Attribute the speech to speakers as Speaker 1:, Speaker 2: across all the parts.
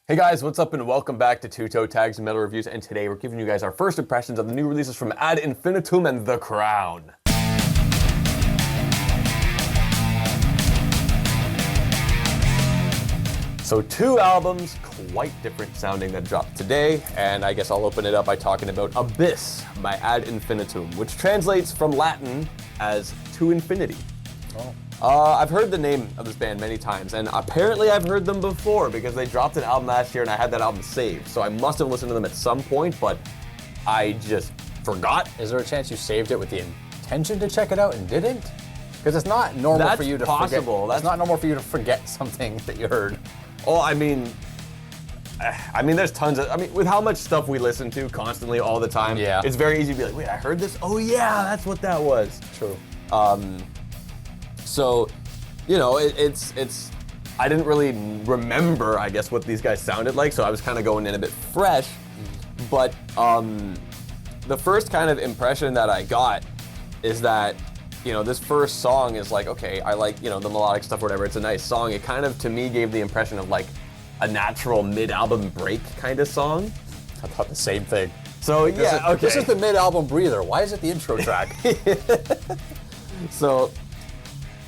Speaker 1: Hey guys, what's up and welcome back to Toe Tags Metal Reviews, and today we're giving you guys our first impressions of the new releases from Ad Infinitum and The Crown. So two albums, quite different sounding, that dropped today, and I guess I'll open it up by talking about Abyss by Ad Infinitum, which translates from Latin as to infinity. I've heard the name of this band many times, and apparently I've heard them before because they dropped an album last year and I had that album saved. So I must have listened to them at some point, but I just forgot.
Speaker 2: Is there a chance you saved it with the intention to check it out and didn't? Because it's not normal for you to forget. It's not normal for you to forget something that you heard.
Speaker 1: Oh, I mean, there's tons of, with how much stuff we listen to constantly all the time,
Speaker 2: yeah,
Speaker 1: it's very easy to be like, wait, I heard this? Oh yeah, that's what that was.
Speaker 2: True.
Speaker 1: So, you know, it's I didn't really remember, I guess, what these guys sounded like, so I was kind of going in a bit fresh. But the first kind of impression that I got is that, you know, this first song is like, okay, I like, you know, the melodic stuff or whatever, it's a nice song. It kind of, to me, gave the impression of like a natural mid-album break kind of song.
Speaker 2: I thought the same thing.
Speaker 1: So, yeah, okay.
Speaker 2: This is the mid-album breather. Why is it the intro track?
Speaker 1: So,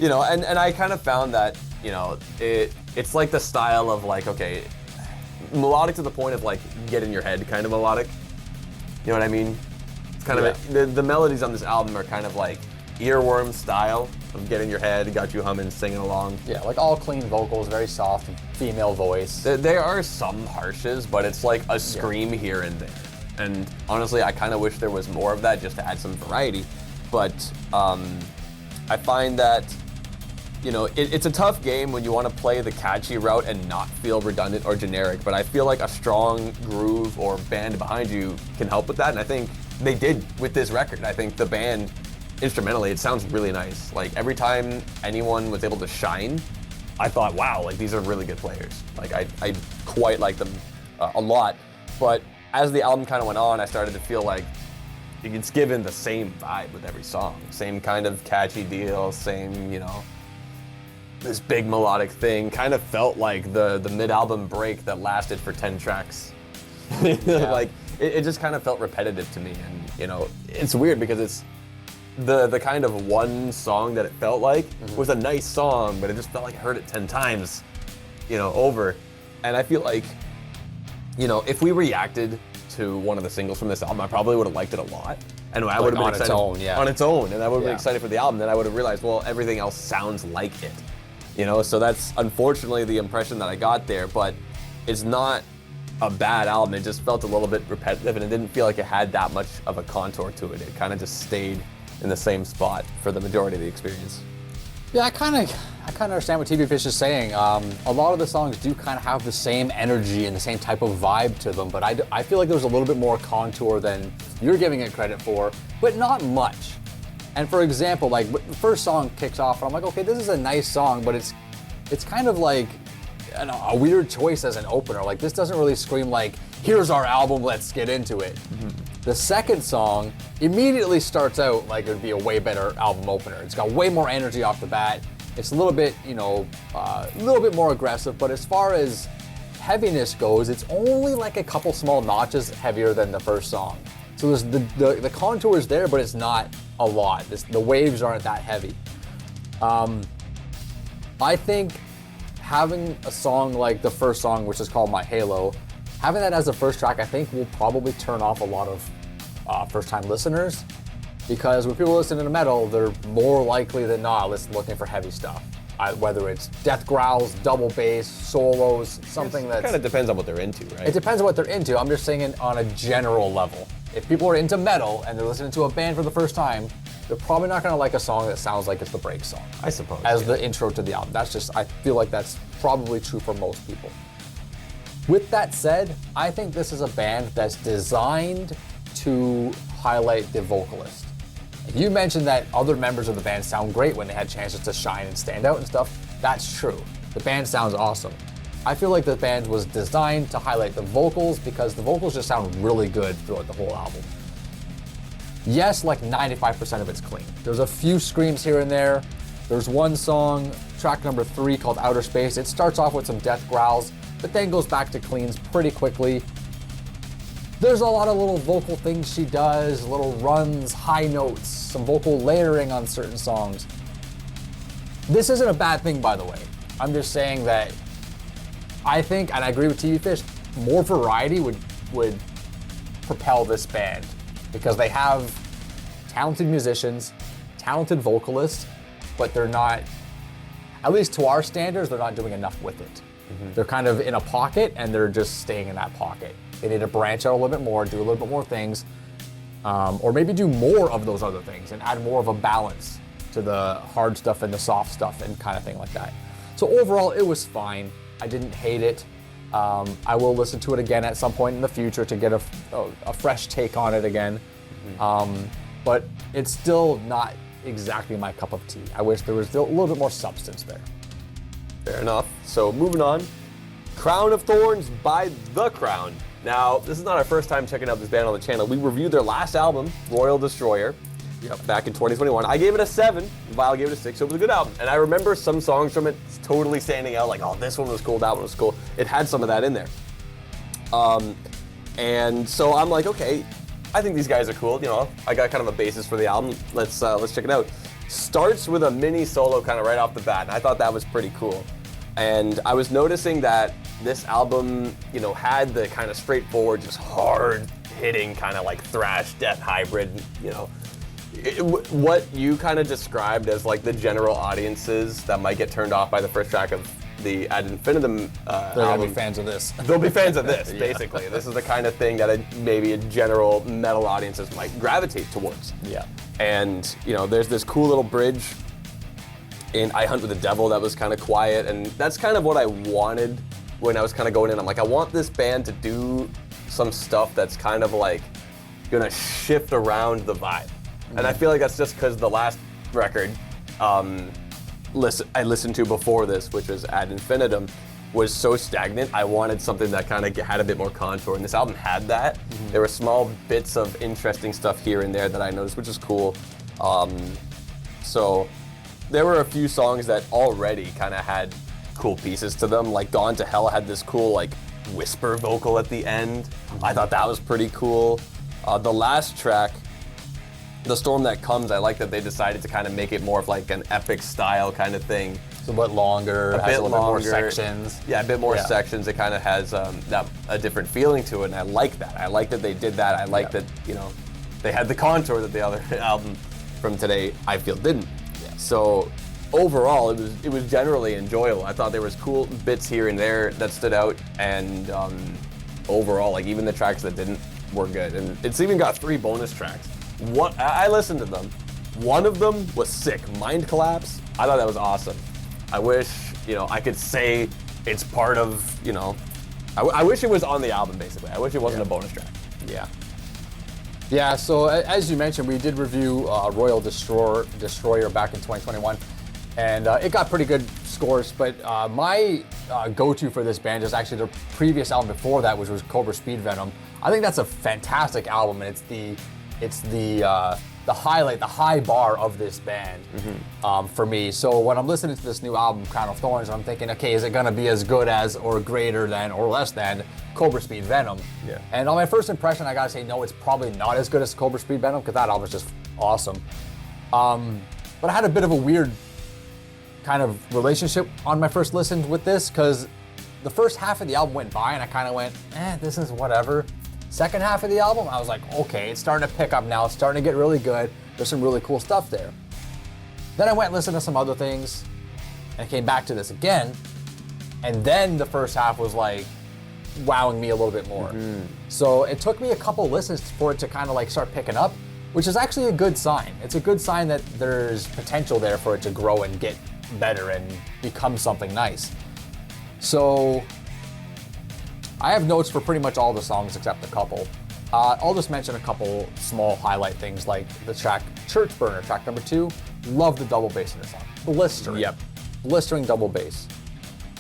Speaker 1: you know, and I kind of found that, you know, it's like the style of like, okay, melodic to the point of like get in your head kind of melodic. You know what I mean? It's kind of the melodies on this album are kind of like earworm style of get in your head, got you humming, singing along.
Speaker 2: Yeah, like all clean vocals, very soft female voice.
Speaker 1: There are some harshes, but it's like a scream here and there. And honestly, I kind of wish there was more of that just to add some variety. But I find that, you know, it's a tough game when you want to play the catchy route and not feel redundant or generic, but I feel like a strong groove or band behind you can help with that, and I think they did with this record. I think the band, instrumentally, it sounds really nice. Like, every time anyone was able to shine, I thought, wow, like, these are really good players. Like, I quite like them a lot, but as the album kind of went on, I started to feel like it's given the same vibe with every song. Same kind of catchy deal, same, you know, this big melodic thing. Kind of felt like the mid-album break that lasted for 10 tracks. Like, it just kind of felt repetitive to me. And, you know, it's weird because it's the kind of one song that it felt like was a nice song, but it just felt like I heard it 10 times, you know, over. And I feel like, you know, if we reacted to one of the singles from this album, I probably would have liked it a lot. And I would have been excited on its own, and I would have been excited for the album. Then I would have realized, well, everything else sounds like it. You know, so that's unfortunately the impression that I got there, but it's not a bad album. It just felt a little bit repetitive, and it didn't feel like it had that much of a contour to it. It kind of just stayed in the same spot for the majority of the experience.
Speaker 2: Yeah, I kind of understand what TV Fish is saying. A lot of the songs do kind of have the same energy and the same type of vibe to them, but I feel like there's a little bit more contour than you're giving it credit for, but not much. And for example, like the first song kicks off, and I'm like, okay, this is a nice song, but it's kind of like, I don't know, a weird choice as an opener. Like, this doesn't really scream like, here's our album, let's get into it. The second song immediately starts out like it would be a way better album opener. It's got way more energy off the bat. It's a little bit, you know, a little bit more aggressive, but as far as heaviness goes, it's only like a couple small notches heavier than the first song. So there's the contour is there, but it's not a lot. The waves aren't that heavy. I think having a song like the first song, which is called My Halo, having that as the first track, I think will probably turn off a lot of first-time listeners, because when people listen to metal, they're more likely than not looking for heavy stuff. Whether it's death growls, double bass, solos, something that
Speaker 1: kind of depends on what they're into, right?
Speaker 2: It depends on what they're into. I'm just saying it on a general level. If people are into metal and they're listening to a band for the first time, they're probably not going to like a song that sounds like it's the break song,
Speaker 1: I suppose,
Speaker 2: as the intro to the album. I feel like that's probably true for most people. With that said, I think this is a band that's designed to highlight the vocalist. You mentioned that other members of the band sound great when they had chances to shine and stand out and stuff. That's true. The band sounds awesome. I feel like the band was designed to highlight the vocals because the vocals just sound really good throughout the whole album. Yes, like 95% of it's clean. There's a few screams here and there. There's one song, track number 3, called Outer Space. It starts off with some death growls, but then goes back to cleans pretty quickly. There's a lot of little vocal things she does, little runs, high notes, some vocal layering on certain songs. This isn't a bad thing, by the way. I'm just saying that I think, and I agree with TV Fish, more variety would propel this band because they have talented musicians, talented vocalists, but they're not, at least to our standards, they're not doing enough with it. They're kind of in a pocket and they're just staying in that pocket. They need to branch out a little bit more, do a little bit more things, or maybe do more of those other things and add more of a balance to the hard stuff and the soft stuff and kind of thing like that. So overall, it was fine. I didn't hate it. I will listen to it again at some point in the future to get a fresh take on it again. But it's still not exactly my cup of tea. I wish there was still a little bit more substance there.
Speaker 1: Fair enough. So moving on, Crown of Thorns by The Crown. Now, this is not our first time checking out this band on the channel. We reviewed their last album, Royal Destroyer, back in 2021. I gave it a 7, Vile gave it a 6, so it was a good album. And I remember some songs from it totally standing out, like, oh, this one was cool, that one was cool. It had some of that in there. And so I'm like, okay, I think these guys are cool. You know, I got kind of a basis for the album. Let's check it out. Starts with a mini solo kind of right off the bat, and I thought that was pretty cool. And I was noticing that this album, you know, had the kind of straightforward, just hard-hitting kind of like thrash death hybrid, you know. What you kind of described as like the general audiences that might get turned off by the first track of the Ad Infinitum
Speaker 2: They're going to be fans of this.
Speaker 1: They'll be fans of this, basically. Yeah. This is the kind of thing that maybe a general metal audiences might gravitate towards.
Speaker 2: Yeah.
Speaker 1: And, you know, there's this cool little bridge in I Hunt with the Devil that was kind of quiet, and that's kind of what I wanted when I was kind of going in. I'm like, I want this band to do some stuff that's kind of like gonna shift around the vibe. And I feel like that's just because the last record I listened to before this, which was Ad Infinitum, was so stagnant. I wanted something that kind of had a bit more contour, and this album had that. There were small bits of interesting stuff here and there that I noticed, which is cool. So there were a few songs that already kind of had cool pieces to them, like Gone to Hell had this cool like whisper vocal at the end. I thought that was pretty cool. The last track, The Storm That Comes, I like that they decided to kind of make it more of like an epic style kind of thing.
Speaker 2: It's a bit longer, has a little bit more sections.
Speaker 1: Yeah, a bit more sections. It kind of has a different feeling to it, and I like that. I like that they did that. I like that, you know, they had the contour that the other album from today, I feel, didn't. So overall, it was generally enjoyable. I thought there was cool bits here and there that stood out, and overall, like even the tracks that didn't were good. And it's even got 3 bonus tracks. I listened to them. One of them was sick. Mind Collapse. I thought that was awesome. I wish, you know, I could say it's part of, you know, I wish it was on the album, basically. I wish it wasn't a bonus track.
Speaker 2: Yeah. Yeah, so as you mentioned, we did review Royal Destroyer back in 2021, and it got pretty good scores, but my go-to for this band is actually their previous album before that, which was Cobra Speed Venom. I think that's a fantastic album, and it's the highlight, the high bar of this band for me. So when I'm listening to this new album, Crown of Thorns, I'm thinking, okay, is it gonna be as good as or greater than or less than Cobra Speed Venom?
Speaker 1: Yeah.
Speaker 2: And on my first impression, I gotta say, no, it's probably not as good as Cobra Speed Venom, because that album is just awesome. But I had a bit of a weird kind of relationship on my first listen with this, because the first half of the album went by and I kind of went, this is whatever. Second half of the album, I was like, okay, it's starting to pick up now. It's starting to get really good. There's some really cool stuff there. Then I went and listened to some other things and came back to this again. And then the first half was like wowing me a little bit more. So it took me a couple listens for it to kind of like start picking up, which is actually a good sign. It's a good sign that there's potential there for it to grow and get better and become something nice. So I have notes for pretty much all the songs except a couple. I'll just mention a couple small highlight things, like the track Church Burner, track number 2. Love the double bass in the song. Blistering.
Speaker 1: Yep.
Speaker 2: Blistering double bass.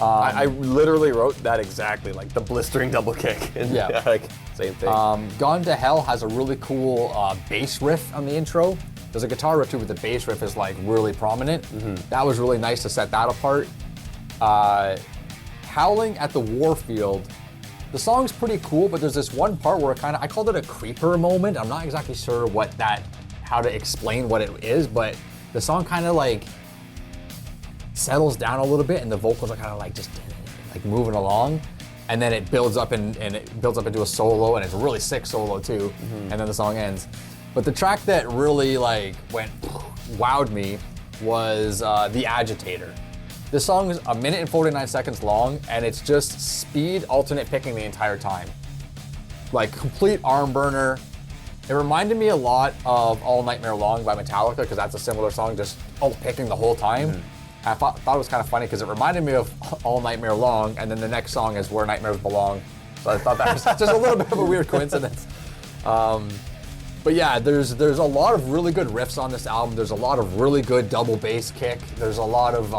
Speaker 1: I literally wrote that exactly, like the blistering double kick. And
Speaker 2: Yeah.
Speaker 1: like same thing.
Speaker 2: Gone to Hell has a really cool bass riff on the intro. There's a guitar riff too, but the bass riff is like really prominent. That was really nice to set that apart. Howling at the Warfield. The song's pretty cool, but there's this one part where I called it a creeper moment. I'm not exactly sure how to explain what it is, but the song kind of like settles down a little bit and the vocals are kind of like just like moving along. And then it builds up and it builds up into a solo, and it's a really sick solo too. And then the song ends. But the track that really like wowed me was The Agitator. This song is 1 minute and 49 seconds long, and it's just speed alternate picking the entire time. Like complete arm burner. It reminded me a lot of All Nightmare Long by Metallica, because that's a similar song, just alt picking the whole time. I thought it was kind of funny because it reminded me of All Nightmare Long, and then the next song is Where Nightmares Belong. So I thought that was just a little bit of a weird coincidence. But yeah, there's a lot of really good riffs on this album. There's a lot of really good double bass kick. There's a lot of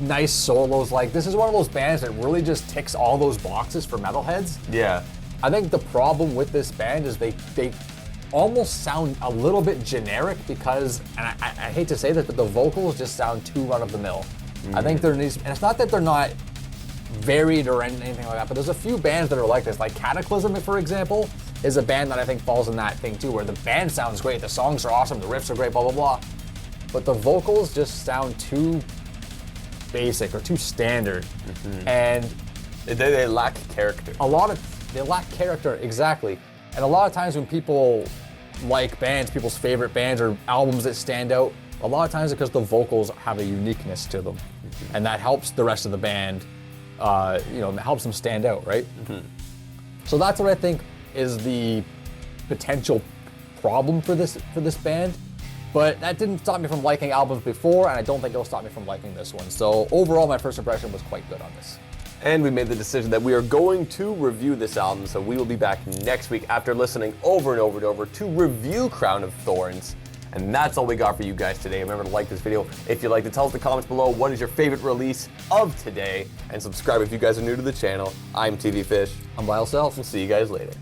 Speaker 2: nice solos. Like, this is one of those bands that really just ticks all those boxes for metalheads.
Speaker 1: Yeah.
Speaker 2: I think the problem with this band is they almost sound a little bit generic because, and I hate to say that, but the vocals just sound too run-of-the-mill. I think there needs, and it's not that they're not varied or anything like that, but there's a few bands that are like this. Like Cataclysm, for example, is a band that I think falls in that thing too, where the band sounds great, the songs are awesome, the riffs are great, blah, blah, blah. But the vocals just sound too basic or too standard. And
Speaker 1: they lack character.
Speaker 2: They lack character, exactly. And a lot of times when people like bands, people's favorite bands or albums that stand out, a lot of times it's because the vocals have a uniqueness to them. And that helps the rest of the band, it helps them stand out, right? So that's what I think is the potential problem for this band. But that didn't stop me from liking albums before, and I don't think it'll stop me from liking this one. So overall, my first impression was quite good on this.
Speaker 1: And we made the decision that we are going to review this album, so we will be back next week after listening over and over and over to review Crown of Thorns. And that's all we got for you guys today. Remember to like this video if you liked it. Tell us in the comments below what is your favorite release of today. And subscribe if you guys are new to the channel. I'm TV Fish.
Speaker 2: I'm Lyle Self.
Speaker 1: We'll see you guys later.